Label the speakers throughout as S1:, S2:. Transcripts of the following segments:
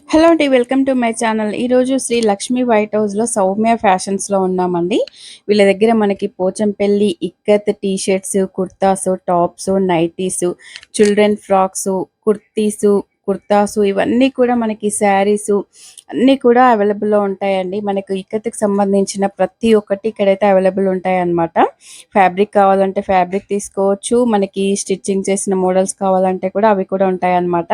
S1: Hello అండి. Welcome to my channel. ఈరోజు Shri Lakshmi white హౌస్‌లో సౌమ్య ఫ్యాషన్స్‌లో ఉన్నామండి. వీళ్ళ దగ్గర మనకి Pochampalli, ikat T shirts, kurtas, tops, nighties, children frocks, kurtis, kurtas ఇవన్నీ కూడా మనకి శారీసు అన్నీ కూడా అవైలబుల్‌లో ఉంటాయండి. మనకు ఇక్కత్‌కి సంబంధించిన ప్రతి ఒక్కటి ఇక్కడైతే అవైలబుల్ ఉంటాయన్నమాట. ఫ్యాబ్రిక్ కావాలంటే ఫ్యాబ్రిక్ తీసుకోవచ్చు. మనకి స్టిచ్చింగ్ చేసిన మోడల్స్ కావాలంటే కూడా అవి కూడా ఉంటాయన్నమాట.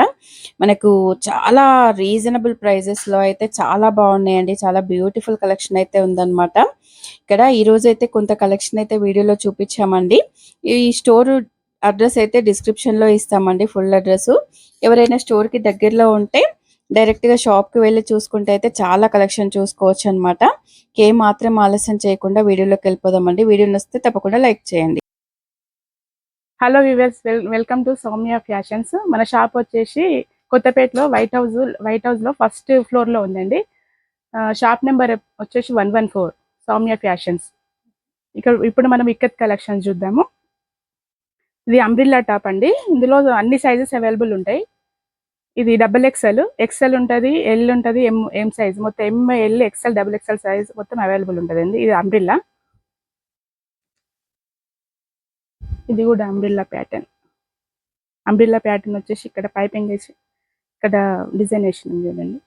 S1: మనకు చాలా రీజనబుల్ ప్రైజెస్‌లో అయితే చాలా బాగున్నాయండి. చాలా బ్యూటిఫుల్ కలెక్షన్ అయితే ఉందన్నమాట. ఇక్కడ ఈరోజైతే కొంత కలెక్షన్ అయితే వీడియోలో చూపించామండి. ఈ స్టోర్ అడ్రస్ అయితే డిస్క్రిప్షన్‌లో ఇస్తామండి, ఫుల్ అడ్రస్సు. ఎవరైనా స్టోర్‌కి దగ్గరలో ఉంటే డైరెక్ట్‌గా షాప్‌కి వెళ్లి చూసుకుంటే అయితే చాలా కలెక్షన్ చూసుకోవచ్చనమాట. మాత్రం ఆలస్యం చేయకుండా వీడియోలోకి వెళ్ళిపోదామండి. వీడియో నచ్చితే తప్పకుండా లైక్ చేయండి.
S2: Hello viewers, welcome to Soumya fashions. మన షాప్ వచ్చేసి కొత్తపేటలో వైట్ హౌస్లో ఫస్ట్ ఫ్లోర్లో ఉందండి. షాప్ నెంబర్ వచ్చేసి 114 సౌమ్య ఫ్యాషన్స్. ఇప్పుడు మనం ఇక్కత్ కలెక్షన్ చూద్దాము. ఇది అంబ్రిల్లా టాప్ అండి. ఇందులో అన్ని సైజెస్ అవైలబుల్ ఉంటాయి. ఇది ఎక్సెల్ ఉంటుంది, ఎల్ ఉంటుంది, ఎం సైజ్ మొత్తం ఎల్, ఎక్సెల్, XXL సైజ్ మొత్తం అవైలబుల్ ఉంటుందండి. ఇది అంబ్రిల్లా. ఇది కూడా అంబ్రిల్లా ప్యాటర్న్ వచ్చేసి ఇక్కడ పైపింగ్ వేసి ఇక్కడ డిజైన్ వేసిన చూడండి.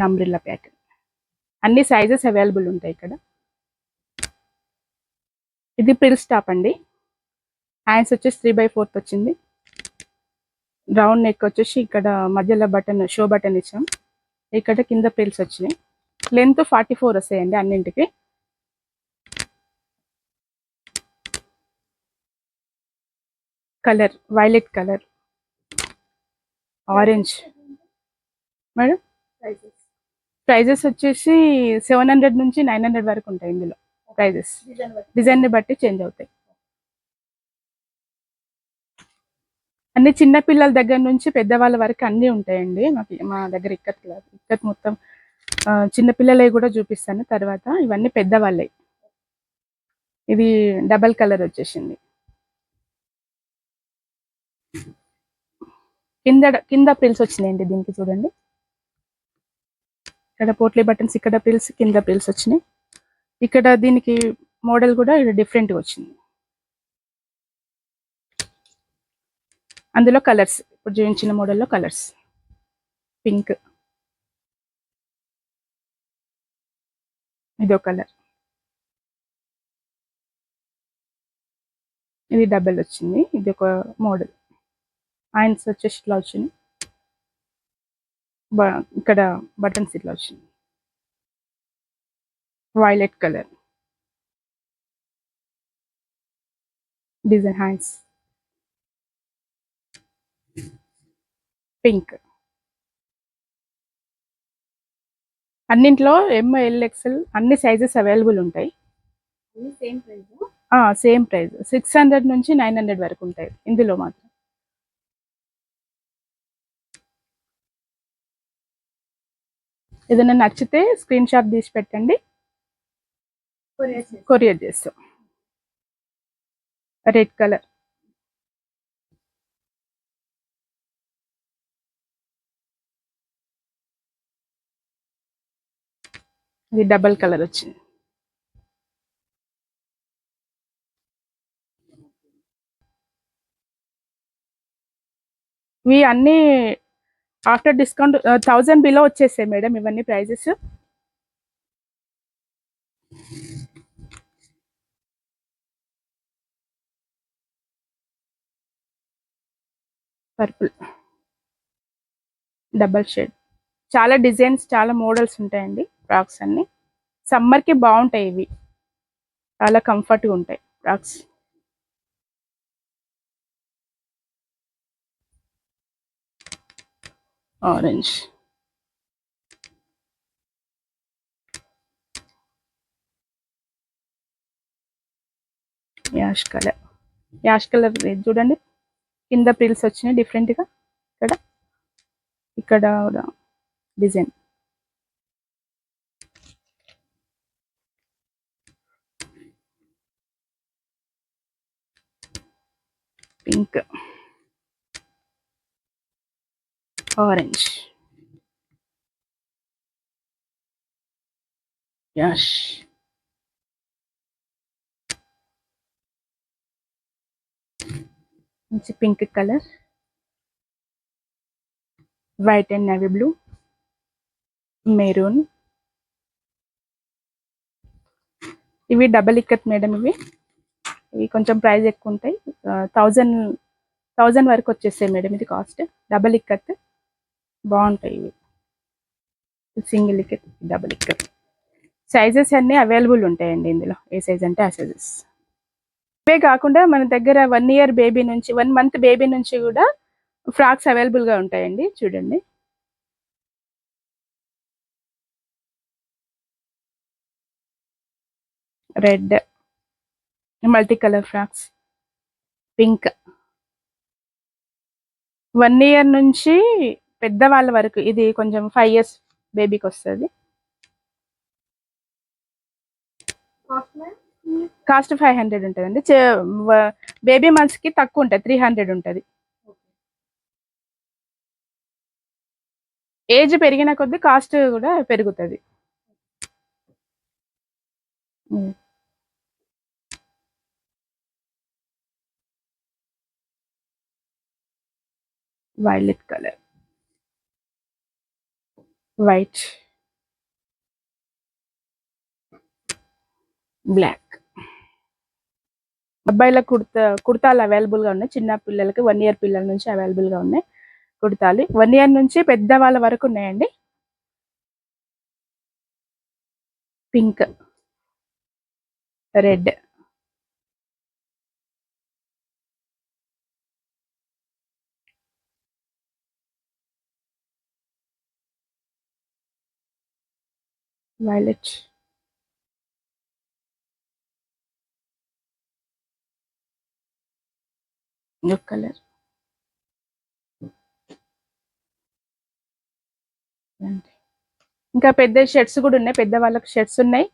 S2: అంబ్రిల్లా ప్యాటర్న్ అన్ని సైజెస్ అవైలబుల్ ఉంటాయి ఇక్కడ. ఇది ప్రిల్స్ టాప్ అండి. హ్యాండ్స్ వచ్చేసి 3/4 వచ్చింది. రౌండ్ నెక్ వచ్చేసి ఇక్కడ మధ్యలో షో బటన్ ఇచ్చాం. ఇక్కడ కింద ప్రిల్స్ వచ్చినాయి. లెంత్ 44 వస్తాయండి అన్నింటికి. Colour violet colour, orange. Madam prices వచ్చేసి 700 నుంచి 900 వరకు ఉంటాయి. ఇందులో ప్రైజెస్ డిజైన్ని బట్టి చేంజ్ అవుతాయి. అన్ని చిన్న పిల్లల దగ్గర నుంచి పెద్దవాళ్ళ వరకు అన్నీ ఉంటాయండి. మా దగ్గర ఇక్కత్ మొత్తం చిన్నపిల్లలవి కూడా చూపిస్తాను తర్వాత. ఇవన్నీ పెద్దవాళ్ళవి. ఇది డబల్ కలర్ వచ్చేసింది. కింద ప్రిల్స్ వచ్చినాయండి దీనికి చూడండి. ఇక్కడ పోట్లీ బటన్స్, ఇక్కడ ప్రిల్స్, కింద ప్రిల్స్ వచ్చినాయి. ఇక్కడ దీనికి మోడల్ కూడా డిఫరెంట్గా వచ్చింది. అందులో కలర్స్ ఇప్పుడు చూపించిన మోడల్లో కలర్స్ పింక్, ఇదో కలర్, ఇది డబల్ వచ్చింది. ఇది ఒక మోడల్. హ్యాండ్స్ వచ్చేసి ఇట్లా వచ్చింది. ఇక్కడ బటన్స్ ఇట్లా వచ్చింది. Violet colour design, hands pink. అన్నింట్లో ML, XL అన్ని సైజెస్ అవైలబుల్ ఉంటాయి. సేమ్ ప్రైస్ 600 నుంచి 900 వరకు ఉంటాయి ఇందులో మాత్రం. ఏదైనా నచ్చితే స్క్రీన్ షాట్ తీసి పెట్టండి, కొరియర్ చేస్తాం. రెడ్ కలర్, ఇది డబల్ కలర్ వచ్చింది. ఇవి అన్ని ఆఫ్టర్ డిస్కౌంట్ 1000 బిలో వచ్చేసాయి మేడం ఇవన్నీ ప్రైజెస్. Purple double shade. చాలా డిజైన్స్, చాలా మోడల్స్ ఉంటాయండి. ఫ్రాక్స్ అన్ని సమ్మర్కి బాగుంటాయి. ఇవి చాలా కంఫర్ట్గా ఉంటాయి ఫ్రాక్స్. ఆరెంజ్, యాష్ కలర్ చూడండి. కింద ప్రిల్స్ వచ్చినాయి డిఫరెంట్గా. ఇక్కడ డిజైన్ పింక్, ఆరెంజ్. యష్. మంచి pink colour, white and navy blue, maroon. ఇవి డబల్ ఇక్కత్ మేడం. ఇవి కొంచెం ప్రైస్ ఎక్కువ ఉంటాయి. 1000 వరకు వచ్చేస్తాయి మేడం. ఇది కాస్ట్. డబల్ ఇక్కత్ బాగుంటాయి ఇవి. Single ikat, double ikat. Sizes అన్నీ అవైలబుల్ ఉంటాయండి ఇందులో. ఏ సైజ్ అంటే ఆ సైజెస్. ఇవే కాకుండా మన దగ్గర 1 ఇయర్ బేబీ నుంచి 1 మంత్ బేబీ నుంచి కూడా ఫ్రాక్స్ అవైలబుల్గా ఉంటాయండి. చూడండి. Red, multi colour frocks, pink. 1 year నుంచి పెద్దవాళ్ళ వరకు. ఇది కొంచెం 5 ఇయర్స్ బేబీకి వస్తుంది. కాస్ట్ 500 ఉంటుందండి. బేబీ మంత్స్కి తక్కువ ఉంటుంది, 300 ఉంటుంది. ఏజ్ పెరిగిన కొద్దీ కాస్ట్ కూడా పెరుగుతుంది. Violet colour, white, black. అబ్బాయిల కుర్తాలు అవైలబుల్గా ఉన్నాయి. చిన్న పిల్లలకి 1 ఇయర్ పిల్లల నుంచి అవైలబుల్గా ఉన్నాయి కుర్తాలు. 1 ఇయర్ నుంచి పెద్దవాళ్ళ వరకు ఉన్నాయండి. Pink, red, violet, blue colour, ఇంకా పెద్ద షర్ట్స్ కూడా ఉన్నాయి. పెద్దవాళ్ళకి షర్ట్స్ ఉన్నాయి.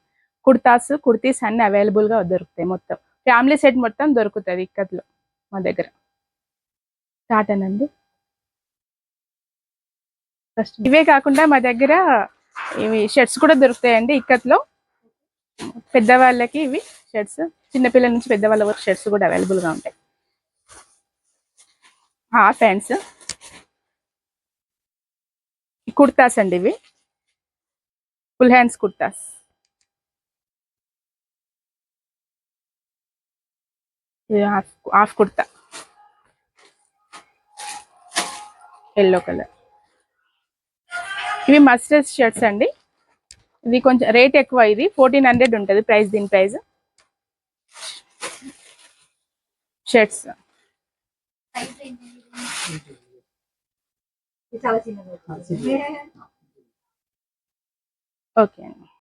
S2: కుర్తీస్ అన్ని అవైలబుల్గా దొరుకుతాయి. మొత్తం ఫ్యామిలీ సెట్ మొత్తం దొరుకుతుంది ఇక్కత్లో మా దగ్గర. కాటన్ అండి. ఇవే కాకుండా మా దగ్గర ఇవి షర్ట్స్ కూడా దొరుకుతాయండి ఇక్కత్లో. పెద్దవాళ్ళకి ఇవి షర్ట్స్, చిన్నపిల్లల నుంచి పెద్దవాళ్ళ వరకు షర్ట్స్ కూడా అవైలబుల్గా ఉంటాయి. హాఫ్ హ్యాండ్స్, కుర్తాస్ అండి. ఇవి ఫుల్ హ్యాండ్స్ కుర్తాస్. ఇది హాఫ్ కుర్తా, ఎల్లో కలర్. ఇవి మస్టర్డ్ షర్ట్స్ అండి. ఇది కొంచెం రేట్ ఎక్కువ. ఇది 1400 ఉంటుంది ప్రైస్. దీని ప్రైస్ షర్ట్స్. ఓకే అండి.